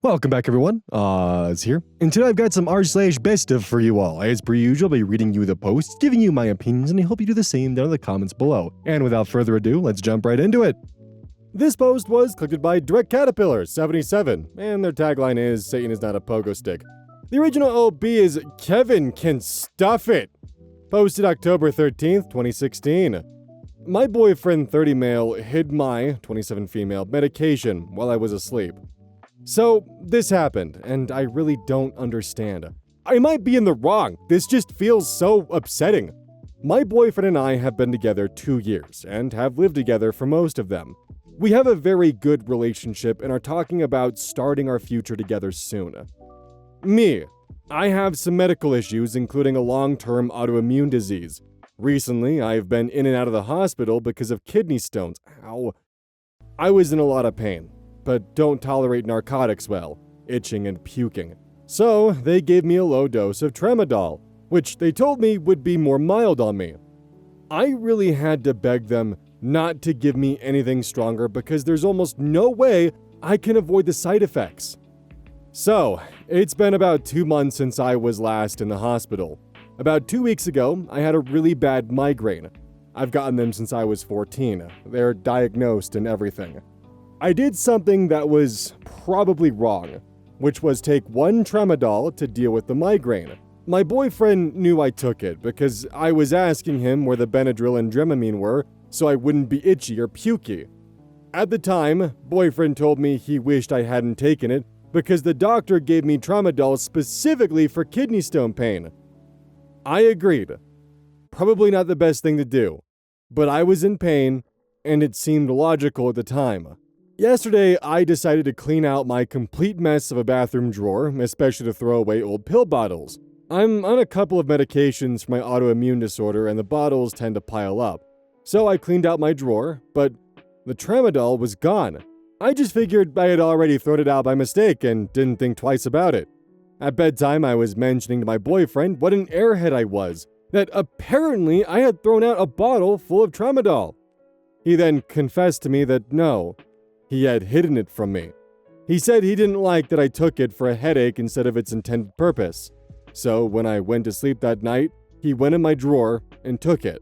Welcome back, everyone. It's here. And today I've got some r/BestOf for you all. As per usual, I'll be reading you the posts, giving you my opinions, and I hope you do the same down in the comments below. And without further ado, let's jump right into it. This post was clicked by Direct Caterpillar 77, and their tagline is, "Satan is not a pogo stick." The original OB is "Kevin can stuff it." Posted October 13th, 2016. My boyfriend, 30 male, hid my, 27 female, medication while I was asleep. So, this happened, and I really don't understand. I might be in the wrong, this just feels so upsetting. My boyfriend and I have been together 2 years, and have lived together for most of them. We have a very good relationship and are talking about starting our future together soon. Me. I have some medical issues, including a long-term autoimmune disease. Recently, I've been in and out of the hospital because of kidney stones. Ow. I was in a lot of pain, but don't tolerate narcotics well, itching and puking. So, they gave me a low dose of tramadol, which they told me would be more mild on me. I really had to beg them not to give me anything stronger because there's almost no way I can avoid the side effects. So, it's been about 2 months since I was last in the hospital. About 2 weeks ago, I had a really bad migraine. I've gotten them since I was 14. They're diagnosed and everything. I did something that was probably wrong, which was take one tramadol to deal with the migraine. My boyfriend knew I took it because I was asking him where the Benadryl and Dramamine were so I wouldn't be itchy or pukey. At the time, boyfriend told me he wished I hadn't taken it because the doctor gave me tramadol specifically for kidney stone pain. I agreed. Probably not the best thing to do, but I was in pain and it seemed logical at the time. Yesterday, I decided to clean out my complete mess of a bathroom drawer, especially to throw away old pill bottles. I'm on a couple of medications for my autoimmune disorder and the bottles tend to pile up. So I cleaned out my drawer, but the tramadol was gone. I just figured I had already thrown it out by mistake and didn't think twice about it. At bedtime, I was mentioning to my boyfriend what an airhead I was, that apparently I had thrown out a bottle full of tramadol. He then confessed to me that no, he had hidden it from me. He said he didn't like that I took it for a headache instead of its intended purpose. So when I went to sleep that night, he went in my drawer and took it.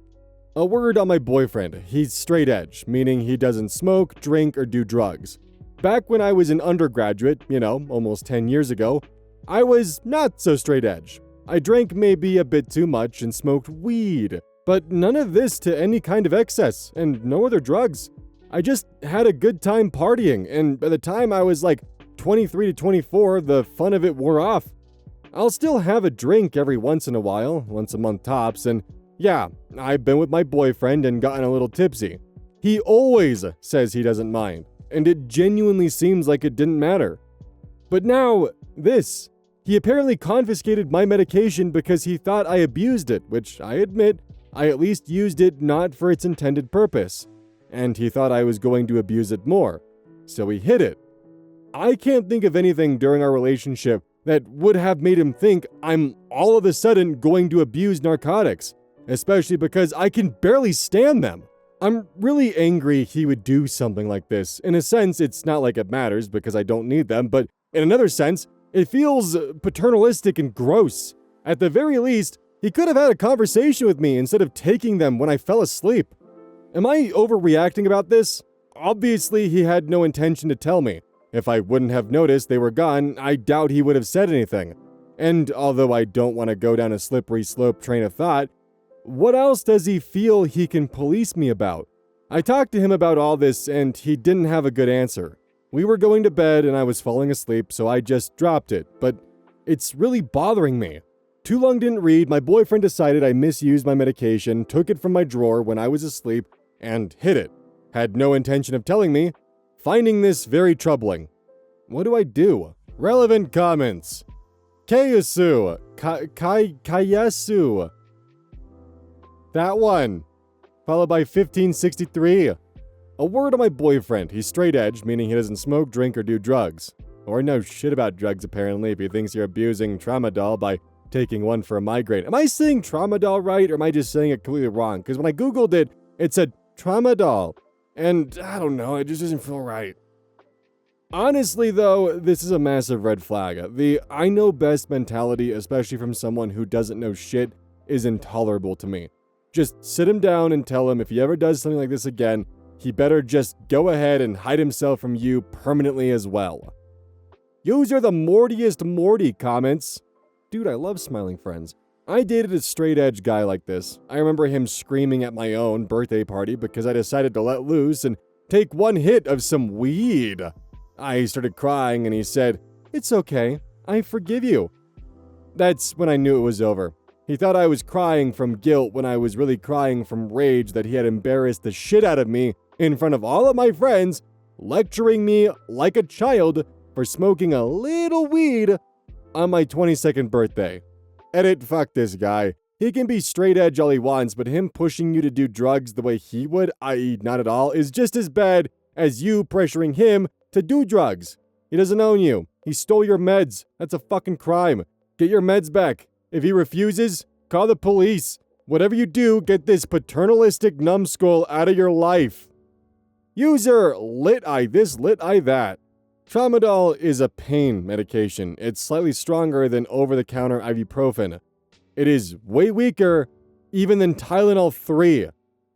A word on my boyfriend, he's straight edge, meaning he doesn't smoke, drink, or do drugs. Back when I was an undergraduate, almost 10 years ago, I was not so straight edge. I drank maybe a bit too much and smoked weed, but none of this to any kind of excess, and no other drugs. I just had a good time partying, and by the time I was like 23 to 24, the fun of it wore off. I'll still have a drink every once in a while, once a month tops, and yeah, I've been with my boyfriend and gotten a little tipsy. He always says he doesn't mind, and it genuinely seems like it didn't matter. But now, this. He apparently confiscated my medication because he thought I abused it, which I admit, I at least used it not for its intended purpose. And he thought I was going to abuse it more, so he hid it. I can't think of anything during our relationship that would have made him think I'm all of a sudden going to abuse narcotics, especially because I can barely stand them. I'm really angry he would do something like this. In a sense, it's not like it matters because I don't need them, but in another sense, it feels paternalistic and gross. At the very least, he could have had a conversation with me instead of taking them when I fell asleep. Am I overreacting about this? Obviously, he had no intention to tell me. If I wouldn't have noticed they were gone, I doubt he would have said anything. And although I don't want to go down a slippery slope train of thought, what else does he feel he can police me about? I talked to him about all this and he didn't have a good answer. We were going to bed and I was falling asleep, so I just dropped it, but it's really bothering me. Too long didn't read, my boyfriend decided I misused my medication, took it from my drawer when I was asleep, and hid it. Had no intention of telling me. Finding this very troubling. What do I do? Relevant comments. KEYZ. KEYZ. That one. Followed by 1563. A word on my boyfriend. He's straight edge, meaning he doesn't smoke, drink, or do drugs. Or knows shit about drugs, apparently, if he thinks you're abusing tramadol by taking one for a migraine. Am I saying tramadol right, or am I just saying it completely wrong? Because when I googled it, it said tramadol. And I don't know, it just doesn't feel right. Honestly, though, this is a massive red flag. The I know best mentality, especially from someone who doesn't know shit, is intolerable to me. Just sit him down and tell him if he ever does something like this again, he better just go ahead and hide himself from you permanently as well. User the Mortiest Morty comments. Dude, I love smiling friends. I dated a straight edge guy like this. I remember him screaming at my own birthday party because I decided to let loose and take one hit of some weed. I started crying and he said, "It's okay, I forgive you." That's when I knew it was over. He thought I was crying from guilt when I was really crying from rage that he had embarrassed the shit out of me in front of all of my friends, lecturing me like a child for smoking a little weed on my 22nd birthday. Edit, fuck this guy. He can be straight edge all he wants, but him pushing you to do drugs the way he would, i.e. not at all, is just as bad as you pressuring him to do drugs. He doesn't own you. He stole your meds. That's a fucking crime. Get your meds back. If he refuses, call the police. Whatever you do, get this paternalistic numbskull out of your life. User lit eye this, lit eye that. Tramadol is a pain medication. It's slightly stronger than over-the-counter ibuprofen. It is way weaker even than Tylenol 3.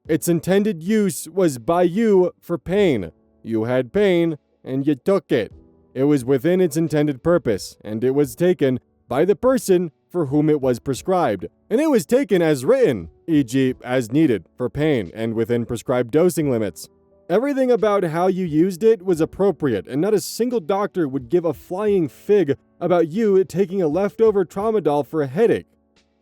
Its intended use was by you for pain. You had pain, and you took it. It was within its intended purpose, and it was taken by the person for whom it was prescribed. And it was taken as written, e.g. as needed, for pain, and within prescribed dosing limits. Everything about how you used it was appropriate, and not a single doctor would give a flying fig about you taking a leftover tramadol for a headache.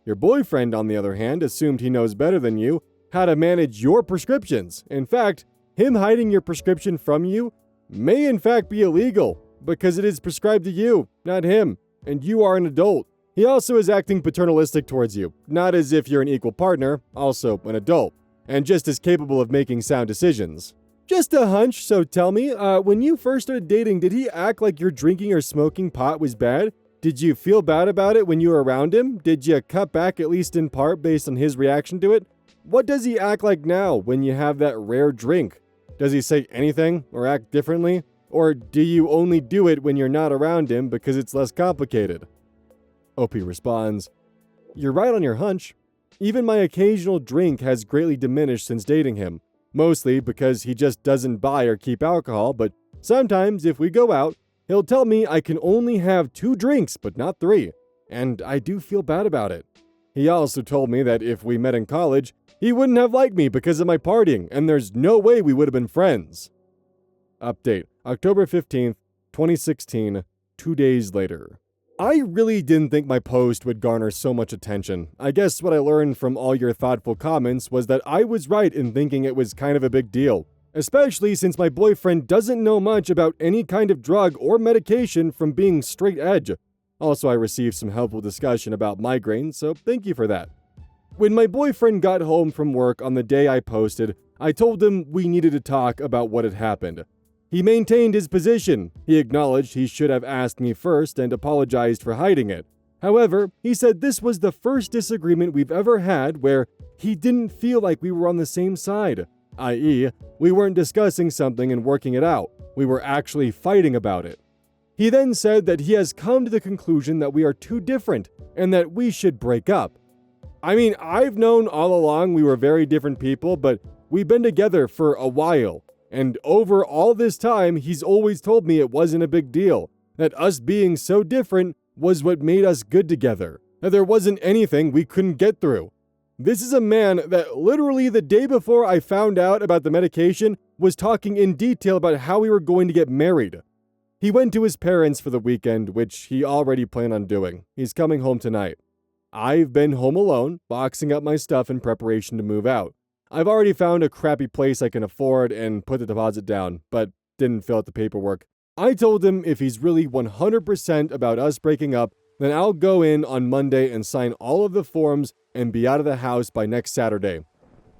Your boyfriend, on the other hand, assumed he knows better than you how to manage your prescriptions. In fact, him hiding your prescription from you may in fact be illegal, because it is prescribed to you, not him, and you are an adult. He also is acting paternalistic towards you, not as if you're an equal partner, also an adult, and just as capable of making sound decisions. Just a hunch, so tell me, when you first started dating, did he act like your drinking or smoking pot was bad? Did you feel bad about it when you were around him? Did you cut back at least in part based on his reaction to it? What does he act like now when you have that rare drink? Does he say anything or act differently? Or do you only do it when you're not around him because it's less complicated? OP responds, "You're right on your hunch. Even my occasional drink has greatly diminished since dating him. Mostly because he just doesn't buy or keep alcohol, but sometimes if we go out, he'll tell me I can only have 2 drinks, but not 3, and I do feel bad about it. He also told me that if we met in college, he wouldn't have liked me because of my partying, and there's no way we would have been friends." Update, October 15th, 2016, 2 days later. I really didn't think my post would garner so much attention. I guess what I learned from all your thoughtful comments was that I was right in thinking it was kind of a big deal, especially since my boyfriend doesn't know much about any kind of drug or medication from being straight edge. Also, I received some helpful discussion about migraines, so thank you for that. When my boyfriend got home from work on the day I posted, I told him we needed to talk about what had happened. He maintained his position. He acknowledged he should have asked me first and apologized for hiding it. However, he said this was the first disagreement we've ever had where he didn't feel like we were on the same side, i.e., we weren't discussing something and working it out. We were actually fighting about it. He then said that he has come to the conclusion that we are too different and that we should break up. I mean, I've known all along we were very different people, but we've been together for a while. And over all this time, he's always told me it wasn't a big deal, that us being so different was what made us good together, that there wasn't anything we couldn't get through. This is a man that literally the day before I found out about the medication was talking in detail about how we were going to get married. He went to his parents for the weekend, which he already planned on doing. He's coming home tonight. I've been home alone, boxing up my stuff in preparation to move out. I've already found a crappy place I can afford and put the deposit down, but didn't fill out the paperwork. I told him if he's really 100% about us breaking up, then I'll go in on Monday and sign all of the forms and be out of the house by next Saturday.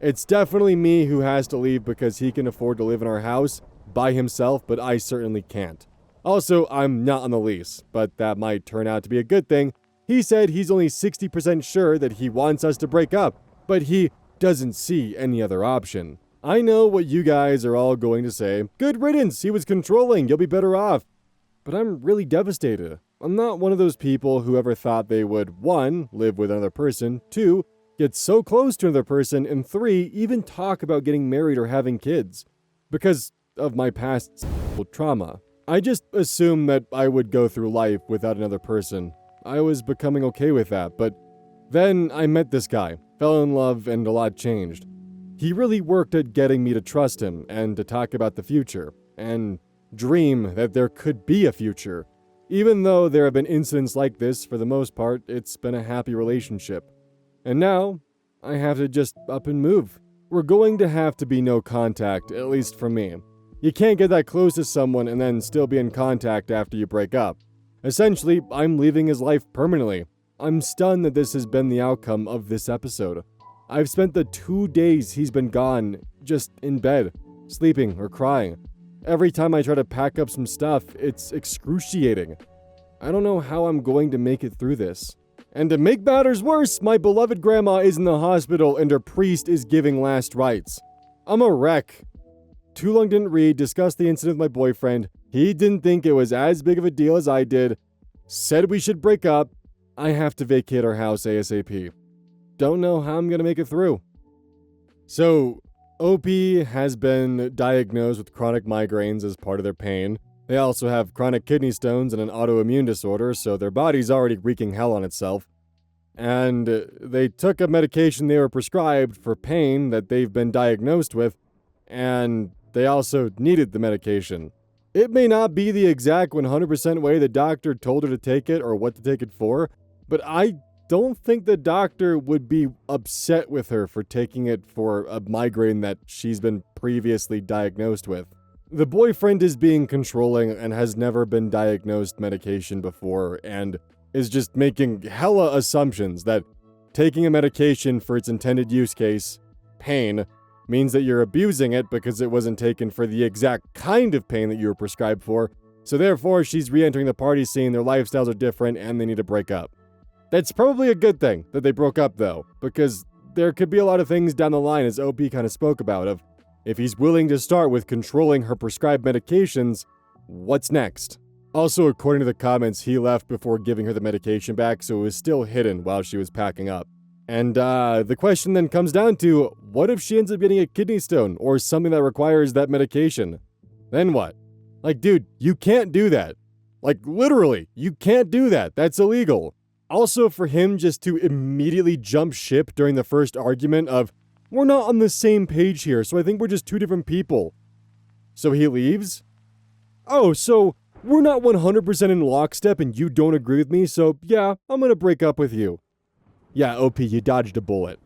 It's definitely me who has to leave because he can afford to live in our house by himself, but I certainly can't. Also, I'm not on the lease, but that might turn out to be a good thing. He said he's only 60% sure that he wants us to break up, but he doesn't see any other option. I know what you guys are all going to say. Good riddance, he was controlling, you'll be better off. But I'm really devastated. I'm not one of those people who ever thought they would, 1, live with another person, 2, get so close to another person, and 3, even talk about getting married or having kids. Because of my past trauma. I just assumed that I would go through life without another person. I was becoming okay with that, but then I met this guy, fell in love, and a lot changed. He really worked at getting me to trust him and to talk about the future, and dream that there could be a future. Even though there have been incidents like this, for the most part, it's been a happy relationship. And now, I have to just up and move. We're going to have to be no contact, at least for me. You can't get that close to someone and then still be in contact after you break up. Essentially, I'm leaving his life permanently. I'm stunned that this has been the outcome of this episode. I've spent the 2 days he's been gone just in bed, sleeping or crying. Every time I try to pack up some stuff, it's excruciating. I don't know how I'm going to make it through this. And to make matters worse, my beloved grandma is in the hospital and her priest is giving last rites. I'm a wreck. Too long didn't read, discussed the incident with my boyfriend. He didn't think it was as big of a deal as I did. Said we should break up. I have to vacate our house ASAP. Don't know how I'm gonna make it through. So, OP has been diagnosed with chronic migraines as part of their pain. They also have chronic kidney stones and an autoimmune disorder, so their body's already wreaking hell on itself. And they took a medication they were prescribed for pain that they've been diagnosed with, and they also needed the medication. It may not be the exact 100% way the doctor told her to take it or what to take it for, but I don't think the doctor would be upset with her for taking it for a migraine that she's been previously diagnosed with. The boyfriend is being controlling and has never been diagnosed medication before and is just making hella assumptions that taking a medication for its intended use case, pain, means that you're abusing it because it wasn't taken for the exact kind of pain that you were prescribed for, so therefore she's re-entering the party scene, their lifestyles are different, and they need to break up. That's probably a good thing that they broke up though, because there could be a lot of things down the line, as OP kind of spoke about, of if he's willing to start with controlling her prescribed medications, what's next? Also, according to the comments, he left before giving her the medication back, so it was still hidden while she was packing up. And the question then comes down to, what if she ends up getting a kidney stone or something that requires that medication? Then what? Like, dude, you can't do that. Like, literally, you can't do that. That's illegal. Also, for him just to immediately jump ship during the first argument of, we're not on the same page here, so I think we're just two different people. So he leaves? Oh, so we're not 100% in lockstep and you don't agree with me, so yeah, I'm gonna break up with you. Yeah, OP, you dodged a bullet.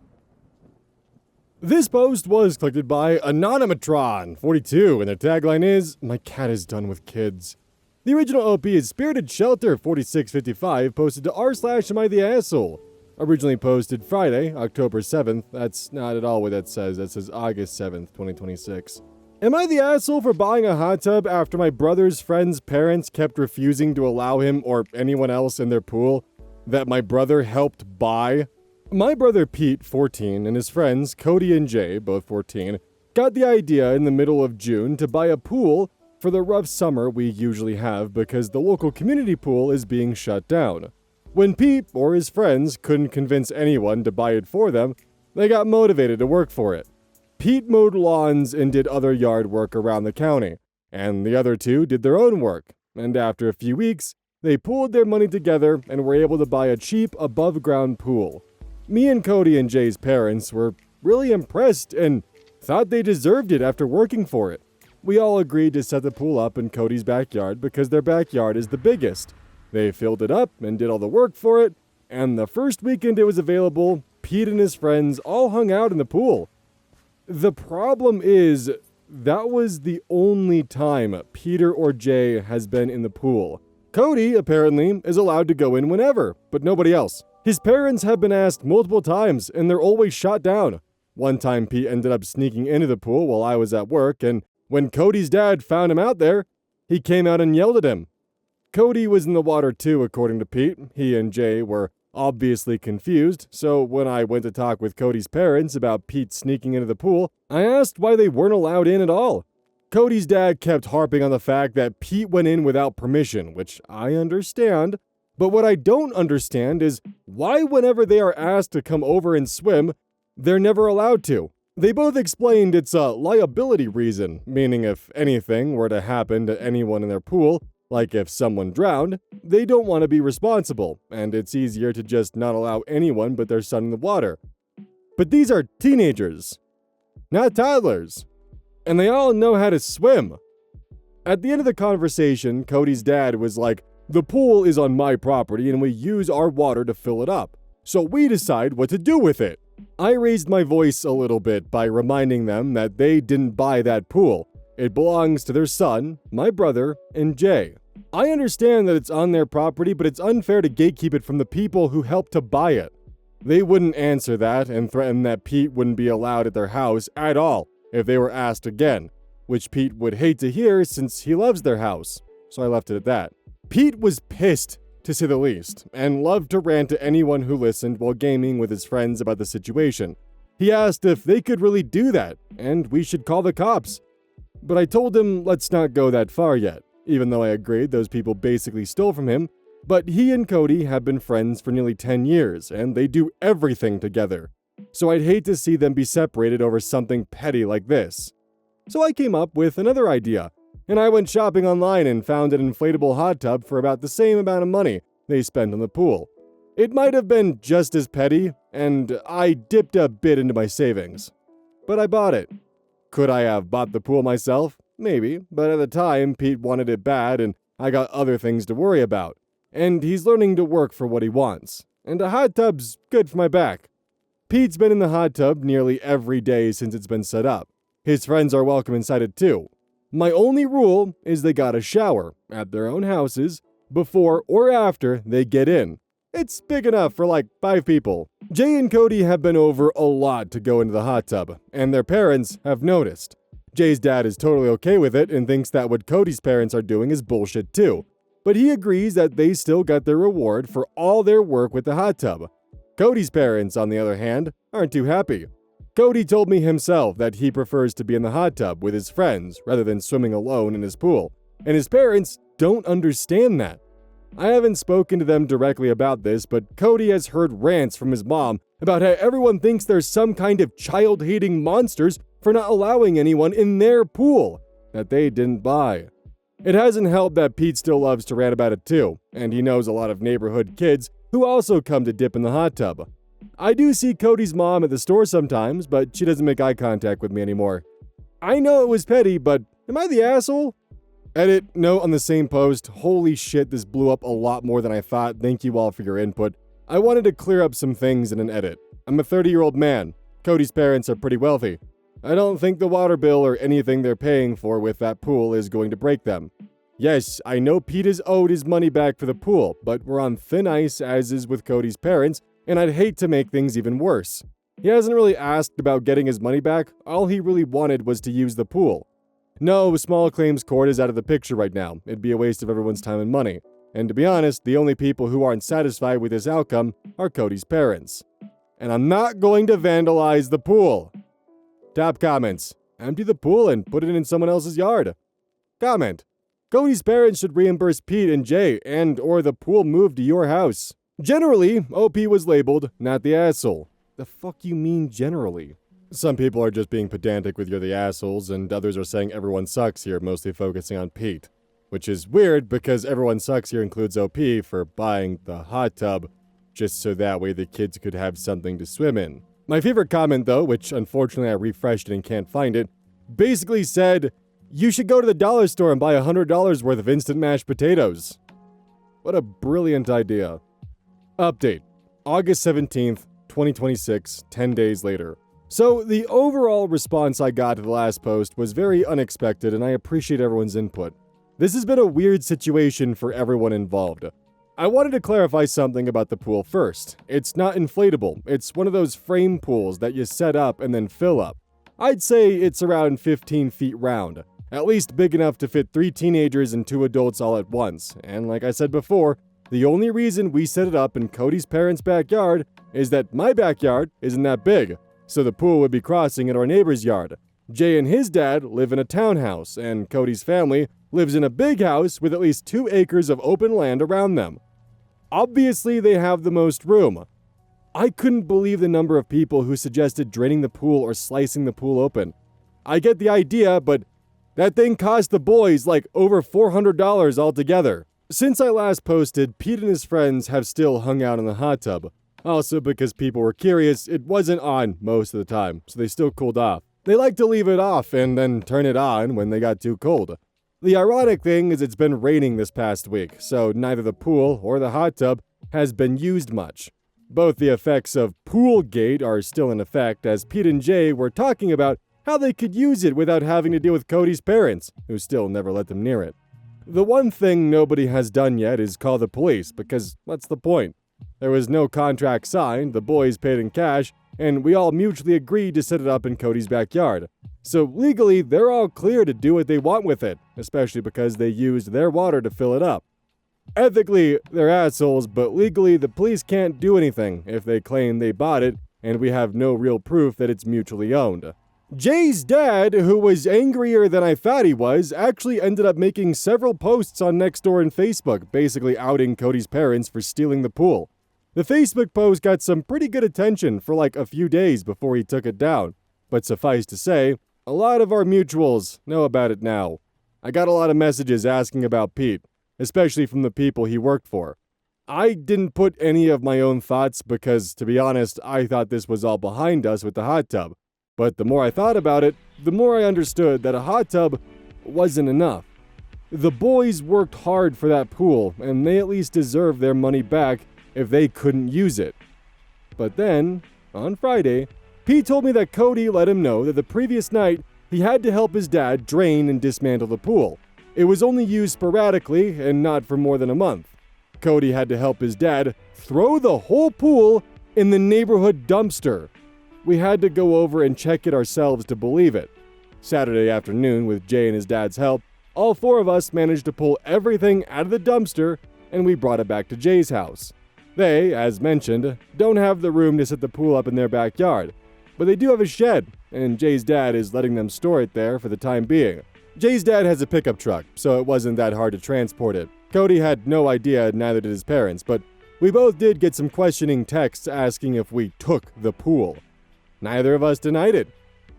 This post was collected by Anonymatron42, and their tagline is, my cat is done with kids. The original OP is Spirited Shelter 4655, posted to r/am I the asshole. Originally posted Friday, October 7th. That's not at all what that says. That says August 7th, 2026. Am I the asshole for buying a hot tub after my brother's friend's parents kept refusing to allow him or anyone else in their pool that my brother helped buy? My brother Pete, 14, and his friends Cody and Jay, both 14, got the idea in the middle of June to buy a pool for the rough summer we usually have because the local community pool is being shut down. When Pete or his friends couldn't convince anyone to buy it for them, they got motivated to work for it. Pete mowed lawns and did other yard work around the county, and the other two did their own work, and after a few weeks, they pooled their money together and were able to buy a cheap above-ground pool. Me and Cody and Jay's parents were really impressed and thought they deserved it after working for it. We all agreed to set the pool up in Cody's backyard because their backyard is the biggest. They filled it up and did all the work for it, and the first weekend it was available, Pete and his friends all hung out in the pool. The problem is, that was the only time Peter or Jay has been in the pool. Cody, apparently, is allowed to go in whenever, but nobody else. His parents have been asked multiple times, and they're always shot down. One time Pete ended up sneaking into the pool while I was at work, and when Cody's dad found him out there, he came out and yelled at him. Cody was in the water too, according to Pete. He and Jay were obviously confused, so when I went to talk with Cody's parents about Pete sneaking into the pool, I asked why they weren't allowed in at all. Cody's dad kept harping on the fact that Pete went in without permission, which I understand, but what I don't understand is why whenever they are asked to come over and swim, they're never allowed to. They both explained it's a liability reason, meaning if anything were to happen to anyone in their pool, like if someone drowned, they don't want to be responsible, and it's easier to just not allow anyone but their son in the water. But these are teenagers, not toddlers, and they all know how to swim. At the end of the conversation, Cody's dad was like, "The pool is on my property and we use our water to fill it up, so we decide what to do with it." I raised my voice a little bit by reminding them that they didn't buy that pool. It belongs to their son, my brother, and Jay. I understand that it's on their property, but it's unfair to gatekeep it from the people who helped to buy it. They wouldn't answer that and threatened that Pete wouldn't be allowed at their house at all if they were asked again, which Pete would hate to hear since he loves their house, so I left it at that. Pete was pissed, to say the least, and loved to rant at anyone who listened while gaming with his friends about the situation. He asked if they could really do that, and we should call the cops. But I told him let's not go that far yet, even though I agreed those people basically stole from him, but he and Cody have been friends for nearly 10 years, and they do everything together. So I'd hate to see them be separated over something petty like this. So I came up with another idea, and I went shopping online and found an inflatable hot tub for about the same amount of money they spent on the pool. It might have been just as petty, and I dipped a bit into my savings. But I bought it. Could I have bought the pool myself? Maybe, but at the time, Pete wanted it bad and I got other things to worry about. And he's learning to work for what he wants. And a hot tub's good for my back. Pete's been in the hot tub nearly every day since it's been set up. His friends are welcome inside it too. My only rule is they gotta shower at their own houses before or after they get in. It's big enough for like 5 people. Jay and Cody have been over a lot to go into the hot tub, and their parents have noticed. Jay's dad is totally okay with it and thinks that what Cody's parents are doing is bullshit too. But he agrees that they still got their reward for all their work with the hot tub. Cody's parents, on the other hand, aren't too happy. Cody told me himself that he prefers to be in the hot tub with his friends rather than swimming alone in his pool, and his parents don't understand that. I haven't spoken to them directly about this, but Cody has heard rants from his mom about how everyone thinks there's some kind of child-hating monsters for not allowing anyone in their pool that they didn't buy. It hasn't helped that Pete still loves to rant about it too, and he knows a lot of neighborhood kids who also come to dip in the hot tub. I do see Cody's mom at the store sometimes, but she doesn't make eye contact with me anymore. I know it was petty, but am I the asshole? Edit, note on the same post, holy shit, this blew up a lot more than I thought. Thank you all for your input. I wanted to clear up some things in an edit. I'm a 30-year-old man. Cody's parents are pretty wealthy. I don't think the water bill or anything they're paying for with that pool is going to break them. Yes, I know Pete is owed his money back for the pool, but we're on thin ice as is with Cody's parents, and I'd hate to make things even worse. He hasn't really asked about getting his money back. All he really wanted was to use the pool. No, small claims court is out of the picture right now. It'd be a waste of everyone's time and money. And to be honest, the only people who aren't satisfied with this outcome are Cody's parents. And I'm not going to vandalize the pool. Top comments. Empty the pool and put it in someone else's yard. Comment. Cody's parents should reimburse Pete and Jay and or the pool moved to your house. Generally, OP was labeled, not the asshole. The fuck you mean generally? Some people are just being pedantic with you're the assholes, and others are saying everyone sucks here, mostly focusing on Pete. Which is weird because everyone sucks here includes OP for buying the hot tub, just so that way the kids could have something to swim in. My favorite comment though, which unfortunately I refreshed it and can't find it, basically said, you should go to the dollar store and buy $100 worth of instant mashed potatoes. What a brilliant idea. Update. August 17th, 2026, 10 days later. So the overall response I got to the last post was very unexpected and I appreciate everyone's input. This has been a weird situation for everyone involved. I wanted to clarify something about the pool first. It's not inflatable. It's one of those frame pools that you set up and then fill up. I'd say it's around 15 feet round, at least big enough to fit 3 teenagers and 2 adults all at once. And like I said before, The only reason we set it up in Cody's parents' backyard is that my backyard isn't that big, so the pool would be crossing at our neighbor's yard. Jay and his dad live in a townhouse, and Cody's family lives in a big house with at least 2 acres of open land around them. Obviously, they have the most room. I couldn't believe the number of people who suggested draining the pool or slicing the pool open. I get the idea, but that thing cost the boys like over $400 altogether. Since I last posted, Pete and his friends have still hung out in the hot tub. Also, because people were curious, it wasn't on most of the time, so they still cooled off. They like to leave it off and then turn it on when they got too cold. The ironic thing is it's been raining this past week, so neither the pool or the hot tub has been used much. Both the effects of Poolgate are still in effect, as Pete and Jay were talking about how they could use it without having to deal with Cody's parents, who still never let them near it. The one thing nobody has done yet is call the police, because what's the point? There was no contract signed, the boys paid in cash, and we all mutually agreed to set it up in Cody's backyard. So legally, they're all clear to do what they want with it, especially because they used their water to fill it up. Ethically, they're assholes, but legally, the police can't do anything if they claim they bought it, and we have no real proof that it's mutually owned. Jay's dad, who was angrier than I thought he was, actually ended up making several posts on Nextdoor and Facebook, basically outing Cody's parents for stealing the pool. The Facebook post got some pretty good attention for like a few days before he took it down, but suffice to say, a lot of our mutuals know about it now. I got a lot of messages asking about Pete, especially from the people he worked for. I didn't put any of my own thoughts because, to be honest, I thought this was all behind us with the hot tub. But the more I thought about it, the more I understood that a hot tub wasn't enough. The boys worked hard for that pool, and they at least deserved their money back if they couldn't use it. But then, on Friday, Pete told me that Cody let him know that the previous night he had to help his dad drain and dismantle the pool. It was only used sporadically and not for more than a month. Cody had to help his dad throw the whole pool in the neighborhood dumpster. We had to go over and check it ourselves to believe it. Saturday afternoon, with Jay and his dad's help, all 4 of us managed to pull everything out of the dumpster, and we brought it back to Jay's house. They, as mentioned, don't have the room to set the pool up in their backyard, but they do have a shed, and Jay's dad is letting them store it there for the time being. Jay's dad has a pickup truck, so it wasn't that hard to transport it. Cody had no idea, neither did his parents, but we both did get some questioning texts asking if we took the pool. Neither of us denied it.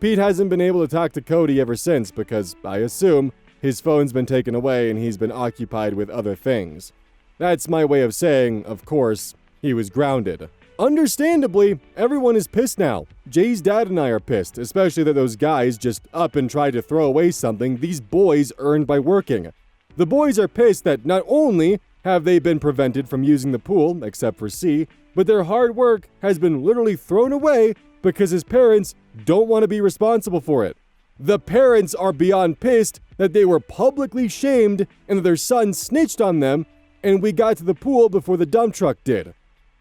Pete hasn't been able to talk to Cody ever since because, I assume, his phone's been taken away and he's been occupied with other things. That's my way of saying, of course, he was grounded. Understandably, everyone is pissed now. Jay's dad and I are pissed, especially that those guys just up and tried to throw away something these boys earned by working. The boys are pissed that not only have they been prevented from using the pool, except for C, but their hard work has been literally thrown away because his parents don't want to be responsible for it. The parents are beyond pissed that they were publicly shamed and that their son snitched on them, and we got to the pool before the dump truck did.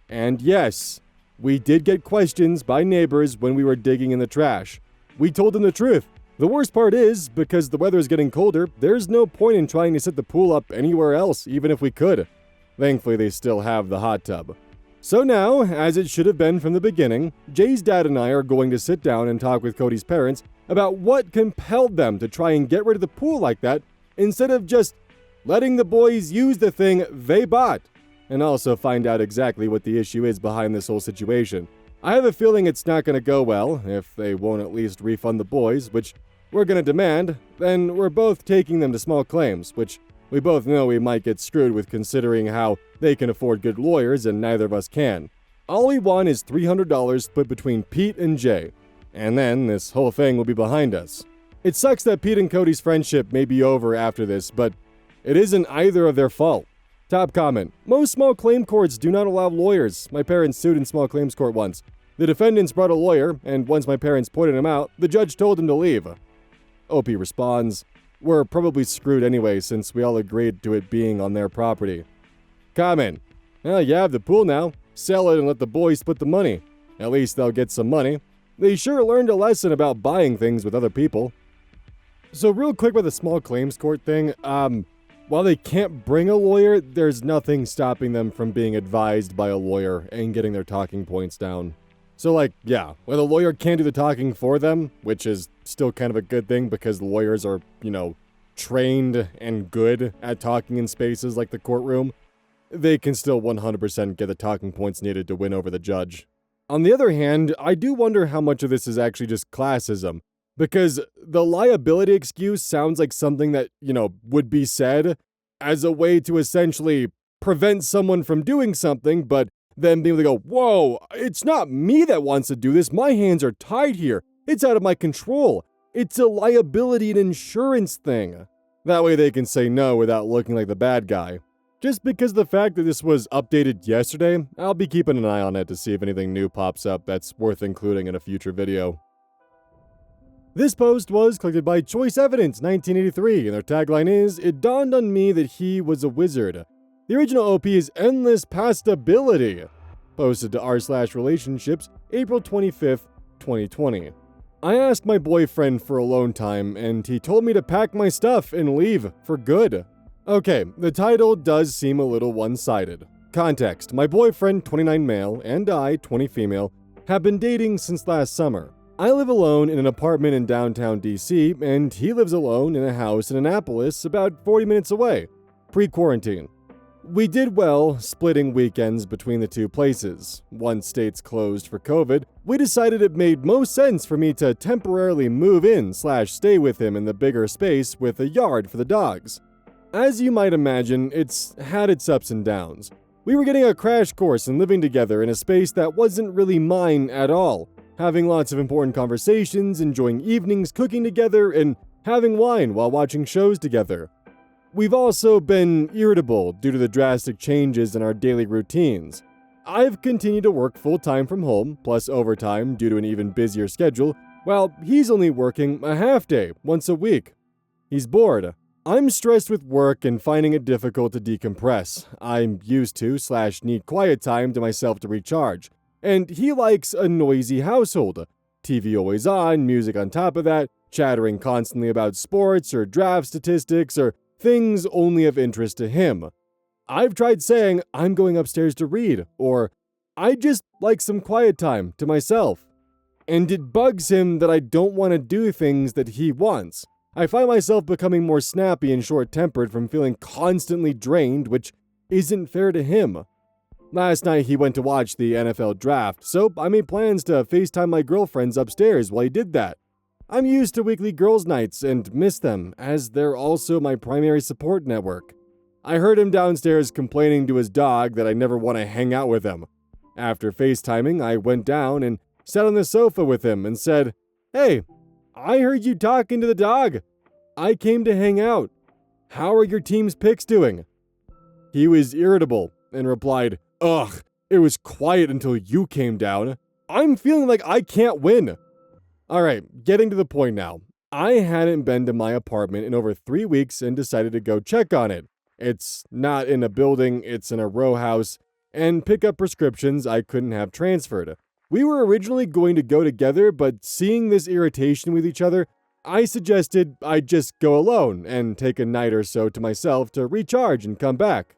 And yes, we did get questions by neighbors when we were digging in the trash. We told them the truth. The worst part is, because the weather is getting colder, there's no point in trying to set the pool up anywhere else, even if we could. Thankfully, they still have the hot tub. So now, as it should have been from the beginning, Jay's dad and I are going to sit down and talk with Cody's parents about what compelled them to try and get rid of the pool like that instead of just letting the boys use the thing they bought, and also find out exactly what the issue is behind this whole situation. I have a feeling it's not going to go well if they won't at least refund the boys, which we're going to demand. Then we're both taking them to small claims, which we both know we might get screwed with considering how they can afford good lawyers and neither of us can. All we want is $300 split between Pete and Jay, and then this whole thing will be behind us. It sucks that Pete and Cody's friendship may be over after this, but it isn't either of their fault. Top comment. Most small claim courts do not allow lawyers. My parents sued in small claims court once. The defendants brought a lawyer, and once my parents pointed him out, the judge told him to leave. OP responds, "We're probably screwed anyway since we all agreed to it being on their property." Comment. Well, you have the pool now. Sell it and let the boys split the money. At least they'll get some money. They sure learned a lesson about buying things with other people. So real quick about the small claims court thing, while they can't bring a lawyer, there's nothing stopping them from being advised by a lawyer and getting their talking points down. So like, yeah, when a lawyer can't do the talking for them, which is still kind of a good thing because lawyers are, trained and good at talking in spaces like the courtroom, they can still 100% get the talking points needed to win over the judge. On the other hand, I do wonder how much of this is actually just classism, because the liability excuse sounds like something that, would be said as a way to essentially prevent someone from doing something, but then being able to go, whoa, it's not me that wants to do this, my hands are tied here, it's out of my control. It's a liability and insurance thing. That way they can say no without looking like the bad guy. Just because of the fact that this was updated yesterday, I'll be keeping an eye on it to see if anything new pops up that's worth including in a future video. This post was collected by Choice Evidence 1983, and their tagline is, "It dawned on me that he was a wizard." The original OP is Endless Pastability. Posted to r/relationships, April 25th, 2020. I asked my boyfriend for alone time, and he told me to pack my stuff and leave for good. Okay, the title does seem a little one-sided. Context: my boyfriend, 29 male, and I, 20 female, have been dating since last summer. I live alone in an apartment in downtown DC, and he lives alone in a house in Annapolis about 40 minutes away, pre-quarantine. We did well splitting weekends between the two places. Once states closed for COVID, we decided it made most sense for me to temporarily move in/stay with him in the bigger space with a yard for the dogs. As you might imagine, it's had its ups and downs. We were getting a crash course in living together in a space that wasn't really mine at all, having lots of important conversations, enjoying evenings cooking together, and having wine while watching shows together. We've also been irritable due to the drastic changes in our daily routines. I've continued to work full-time from home, plus overtime due to an even busier schedule, while he's only working a half day once a week. He's bored. I'm stressed with work and finding it difficult to decompress. I'm used to/need quiet time to myself to recharge. And he likes a noisy household. TV always on, music on top of that, chattering constantly about sports or draft statistics or things only of interest to him. I've tried saying, I'm going upstairs to read, or I just like some quiet time to myself. And it bugs him that I don't want to do things that he wants. I find myself becoming more snappy and short-tempered from feeling constantly drained, which isn't fair to him. Last night he went to watch the NFL draft, so I made plans to FaceTime my girlfriends upstairs while he did that. I'm used to weekly girls' nights and miss them, as they're also my primary support network. I heard him downstairs complaining to his dog that I never want to hang out with him. After FaceTiming, I went down and sat on the sofa with him and said, "Hey, I heard you talking to the dog. I came to hang out. How are your team's picks doing?" He was irritable and replied, "Ugh, it was quiet until you came down. I'm feeling like I can't win." Alright, getting to the point now. I hadn't been to my apartment in over 3 weeks and decided to go check on it. It's not in a building, it's in a row house, and pick up prescriptions I couldn't have transferred. We were originally going to go together, but seeing this irritation with each other, I suggested I just go alone and take a night or so to myself to recharge and come back.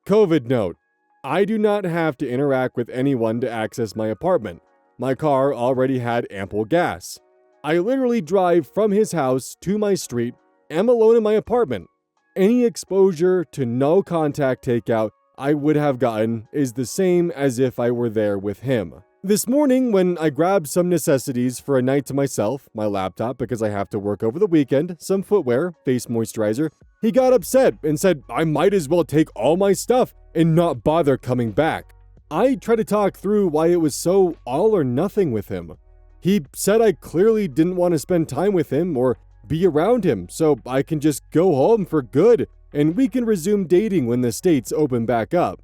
COVID note: I do not have to interact with anyone to access my apartment. My car already had ample gas. I literally drive from his house to my street, am alone in my apartment. Any exposure to no contact takeout I would have gotten is the same as if I were there with him. This morning, when I grabbed some necessities for a night to myself, my laptop because I have to work over the weekend, some footwear, face moisturizer, he got upset and said I might as well take all my stuff and not bother coming back. I tried to talk through why it was so all or nothing with him. He said I clearly didn't want to spend time with him or be around him, so I can just go home for good and we can resume dating when the states open back up.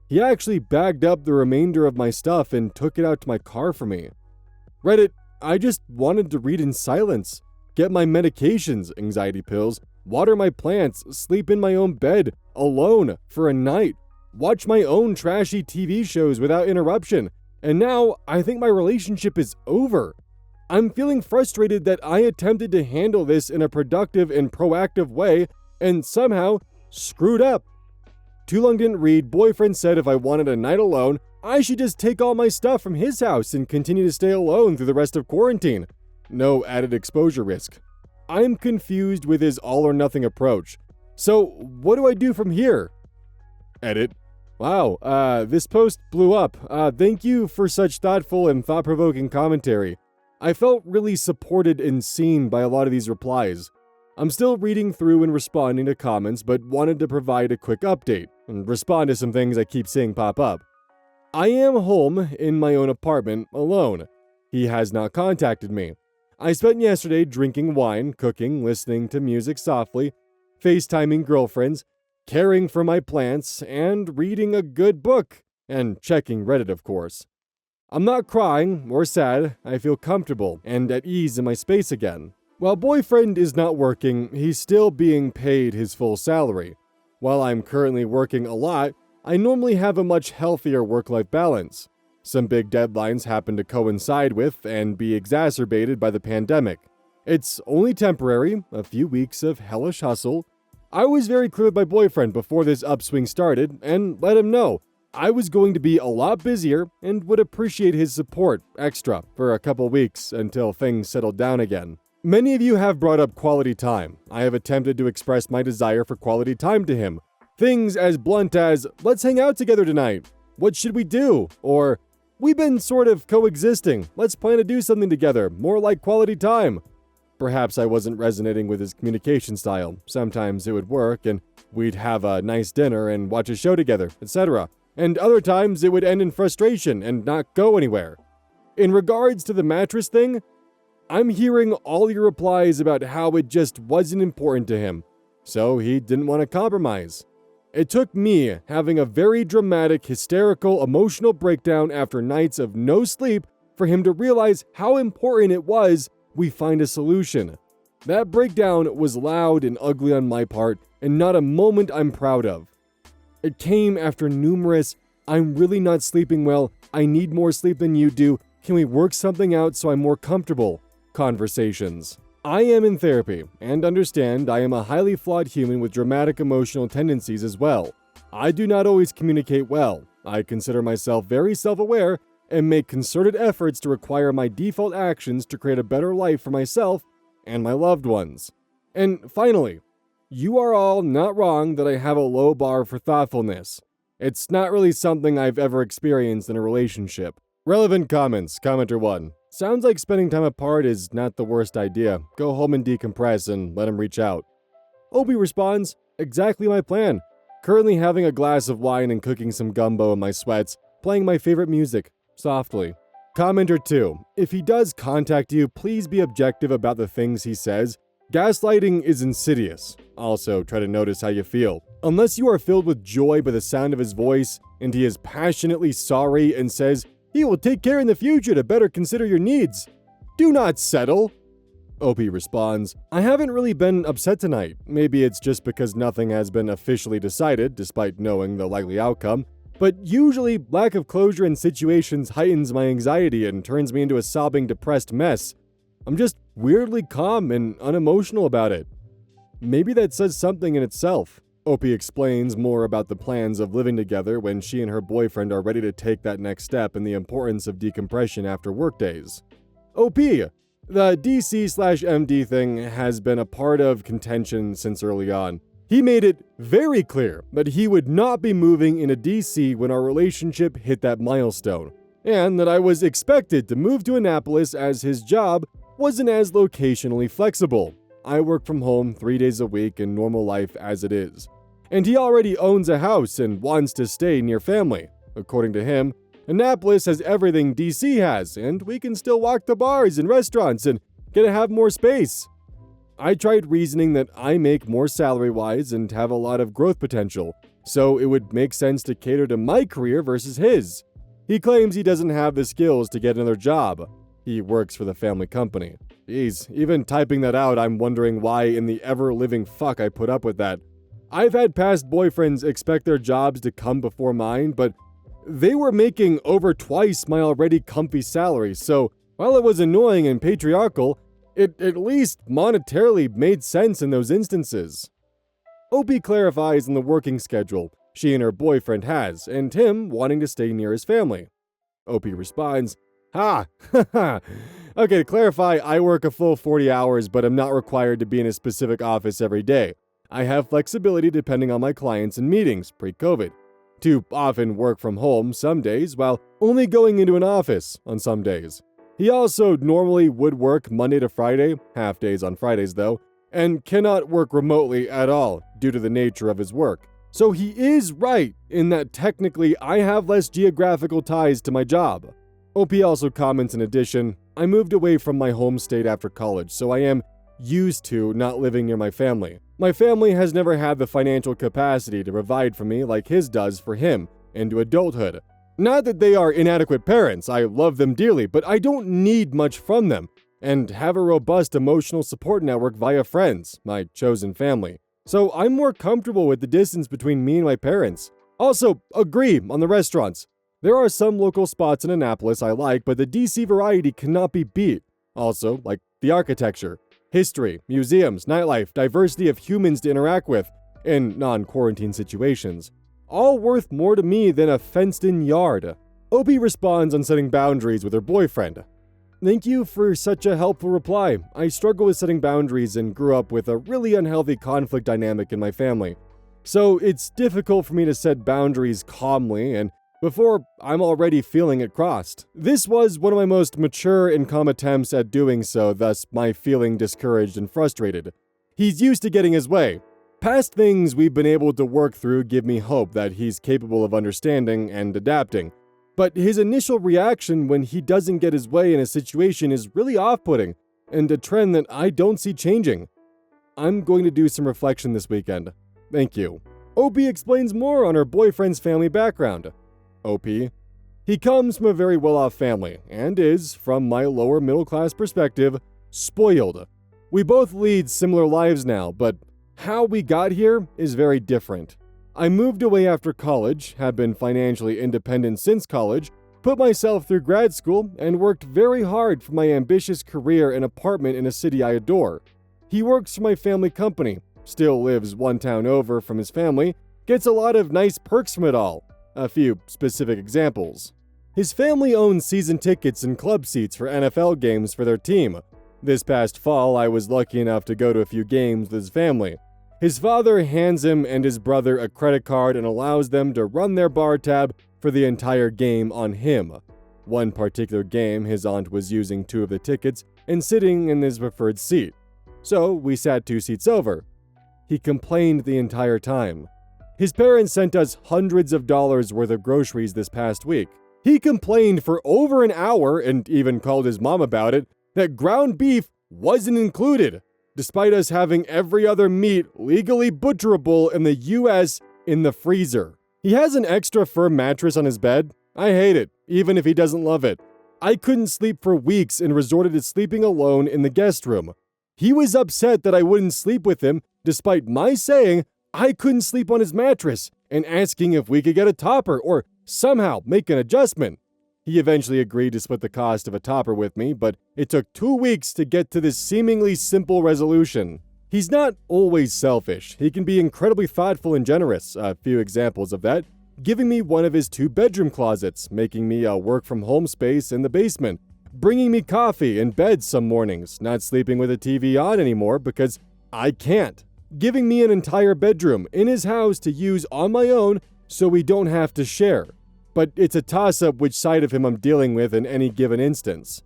He actually bagged up the remainder of my stuff and took it out to my car for me. Reddit: I just wanted to read in silence, get my medications, anxiety pills, water my plants, sleep in my own bed, alone, for a night, watch my own trashy TV shows without interruption, and now I think my relationship is over. I'm feeling frustrated that I attempted to handle this in a productive and proactive way, and somehow screwed up. Too long didn't read, boyfriend said if I wanted a night alone, I should just take all my stuff from his house and continue to stay alone through the rest of quarantine. No added exposure risk. I'm confused with his all-or-nothing approach. So, what do I do from here? Edit. Wow, this post blew up. Thank you for such thoughtful and thought-provoking commentary. I felt really supported and seen by a lot of these replies. I'm still reading through and responding to comments, but wanted to provide a quick update and respond to some things I keep seeing pop up. I am home in my own apartment alone. He has not contacted me. I spent yesterday drinking wine, cooking, listening to music softly, FaceTiming girlfriends, caring for my plants, and reading a good book, and checking Reddit, of course. I'm not crying or sad. I feel comfortable and at ease in my space again. While boyfriend is not working, he's still being paid his full salary. While I'm currently working a lot, I normally have a much healthier work-life balance. Some big deadlines happen to coincide with and be exacerbated by the pandemic. It's only temporary, a few weeks of hellish hustle. I was very clear with my boyfriend before this upswing started and let him know I was going to be a lot busier and would appreciate his support extra for a couple weeks until things settled down again. Many of you have brought up quality time. I have attempted to express my desire for quality time to him. Things as blunt as, let's hang out together tonight. What should we do? Or, we've been sort of coexisting. Let's plan to do something together, more like quality time. Perhaps I wasn't resonating with his communication style. Sometimes it would work and we'd have a nice dinner and watch a show together, etc. And other times it would end in frustration and not go anywhere. In regards to the mattress thing, I'm hearing all your replies about how it just wasn't important to him, so he didn't want to compromise. It took me having a very dramatic, hysterical, emotional breakdown after nights of no sleep for him to realize how important it was we find a solution. That breakdown was loud and ugly on my part, and not a moment I'm proud of. It came after numerous, I'm really not sleeping well, I need more sleep than you do, can we work something out so I'm more comfortable? Conversations. I am in therapy, and understand I am a highly flawed human with dramatic emotional tendencies as well. I do not always communicate well. I consider myself very self-aware and make concerted efforts to require my default actions to create a better life for myself and my loved ones. And finally, you are all not wrong that I have a low bar for thoughtfulness. It's not really something I've ever experienced in a relationship. Relevant comments. Commenter 1. Sounds like spending time apart is not the worst idea. Go home and decompress and let him reach out. Obi responds, exactly my plan. Currently having a glass of wine and cooking some gumbo in my sweats, playing my favorite music, softly. Commenter 2. If he does contact you, please be objective about the things he says. Gaslighting is insidious. Also, try to notice how you feel. Unless you are filled with joy by the sound of his voice, and he is passionately sorry and says, he will take care in the future to better consider your needs. Do not settle. Opie responds, I haven't really been upset tonight. Maybe it's just because nothing has been officially decided, despite knowing the likely outcome. But usually, lack of closure in situations heightens my anxiety and turns me into a sobbing, depressed mess. I'm just weirdly calm and unemotional about it. Maybe that says something in itself. Opie explains more about the plans of living together when she and her boyfriend are ready to take that next step and the importance of decompression after workdays. OP, the DC/MD thing has been a part of contention since early on. He made it very clear that he would not be moving into DC when our relationship hit that milestone, and that I was expected to move to Annapolis as his job wasn't as locationally flexible. I work from home 3 days a week in normal life as it is. And he already owns a house and wants to stay near family. According to him, Annapolis has everything DC has, and we can still walk to bars and restaurants and get to have more space. I tried reasoning that I make more salary-wise and have a lot of growth potential, so it would make sense to cater to my career versus his. He claims he doesn't have the skills to get another job. He works for the family company. Jeez, even typing that out, I'm wondering why in the ever-living fuck I put up with that. I've had past boyfriends expect their jobs to come before mine, but they were making over twice my already comfy salary, so while it was annoying and patriarchal, it at least monetarily made sense in those instances. Opie clarifies on the working schedule she and her boyfriend has, and him wanting to stay near his family. Opie responds, "Ha! Haha. Okay, to clarify, I work a full 40 hours, but I'm not required to be in a specific office every day. I have flexibility depending on my clients and meetings, pre-COVID. To often work from home some days, while only going into an office on some days. He also normally would work Monday to Friday, half days on Fridays though, and cannot work remotely at all due to the nature of his work. So he is right in that technically I have less geographical ties to my job." OP also comments in addition, "I moved away from my home state after college, so I am used to not living near my family. My family has never had the financial capacity to provide for me like his does for him into adulthood. Not that they are inadequate parents, I love them dearly, but I don't need much from them, and have a robust emotional support network via friends, my chosen family. So I'm more comfortable with the distance between me and my parents. Also, agree on the restaurants. There are some local spots in Annapolis I like, but the DC variety cannot be beat. Also, like the architecture, history, museums, nightlife, diversity of humans to interact with in non-quarantine situations. All worth more to me than a fenced-in yard." Opie responds on setting boundaries with her boyfriend. "Thank you for such a helpful reply. I struggle with setting boundaries and grew up with a really unhealthy conflict dynamic in my family. So it's difficult for me to set boundaries calmly and before I'm already feeling it crossed. This was one of my most mature and calm attempts at doing so, thus my feeling discouraged and frustrated. He's used to getting his way. Past things we've been able to work through give me hope that he's capable of understanding and adapting. But his initial reaction when he doesn't get his way in a situation is really off-putting, and a trend that I don't see changing. I'm going to do some reflection this weekend. Thank you." Opie explains more on her boyfriend's family background. OP, "He comes from a very well-off family, and is, from my lower middle-class perspective, spoiled. We both lead similar lives now, but how we got here is very different. I moved away after college, have been financially independent since college, put myself through grad school, and worked very hard for my ambitious career and apartment in a city I adore. He works for my family company, still lives one town over from his family, gets a lot of nice perks from it all. A few specific examples. His family owns season tickets and club seats for NFL games for their team. This past fall, I was lucky enough to go to a few games with his family. His father hands him and his brother a credit card and allows them to run their bar tab for the entire game on him. One particular game, his aunt was using 2 of the tickets and sitting in his preferred seat. So we sat 2 seats over. He complained the entire time. His parents sent us hundreds of dollars worth of groceries this past week. He complained for over an hour and even called his mom about it that ground beef wasn't included, despite us having every other meat legally butcherable in the US in the freezer. He has an extra firm mattress on his bed. I hate it, even if he doesn't love it. I couldn't sleep for weeks and resorted to sleeping alone in the guest room. He was upset that I wouldn't sleep with him, despite my saying I couldn't sleep on his mattress and asking if we could get a topper or somehow make an adjustment. He eventually agreed to split the cost of a topper with me, but it took 2 weeks to get to this seemingly simple resolution. He's not always selfish. He can be incredibly thoughtful and generous, a few examples of that, giving me one of his 2-bedroom closets, making me a work-from-home space in the basement, bringing me coffee in bed some mornings, not sleeping with a TV on anymore because I can't, giving me an entire bedroom in his house to use on my own so we don't have to share. But it's a toss-up which side of him I'm dealing with in any given instance.